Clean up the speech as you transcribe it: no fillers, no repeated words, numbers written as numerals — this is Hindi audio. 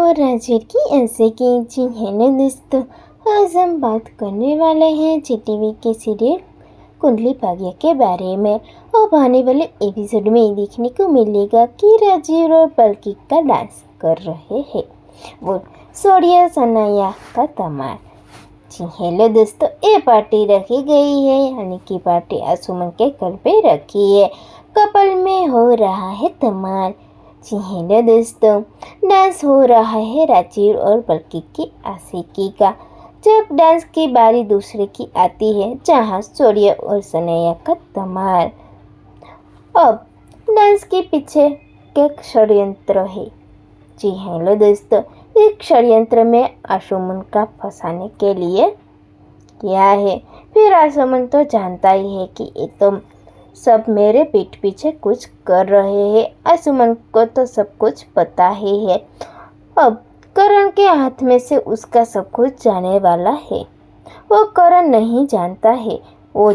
और राजवीर की ऐसे की। जी हेलो दोस्तों, आज हम बात करने वाले हैं जीटीवी के सीरियल कुंडली भाग्य के बारे में। अब आने वाले एपिसोड में देखने को मिलेगा कि राजवीर और पलकी का डांस कर रहे हैं वो सोडिया सनाया का धमाल। जी हेलो दोस्तों, ये पार्टी रखी गई है, यानी कि पार्टी आसुमन के घर पे रखी है। कपल में हो रहा है धमाल। जी हेलो दोस्तों, डांस हो रहा है राजीव और पलकी की आशिकी का। जब डांस की बारी दूसरे की आती है, जहां सोडिया और सनैया का धमाल। अब डांस के पीछे एक षड्यंत्र है। जी हेलो दोस्तों, एक षड्यंत्र में आसुमन का फंसाने के लिए किया है। फिर आसुमन तो जानता ही है कि ये तो सब मेरे पीठ पीछे कुछ कर रहे हैं। आसुमन को तो सब कुछ पता ही है। अब करण के हाथ में से उसका सब कुछ जाने वाला है। वो करण नहीं जानता है, वो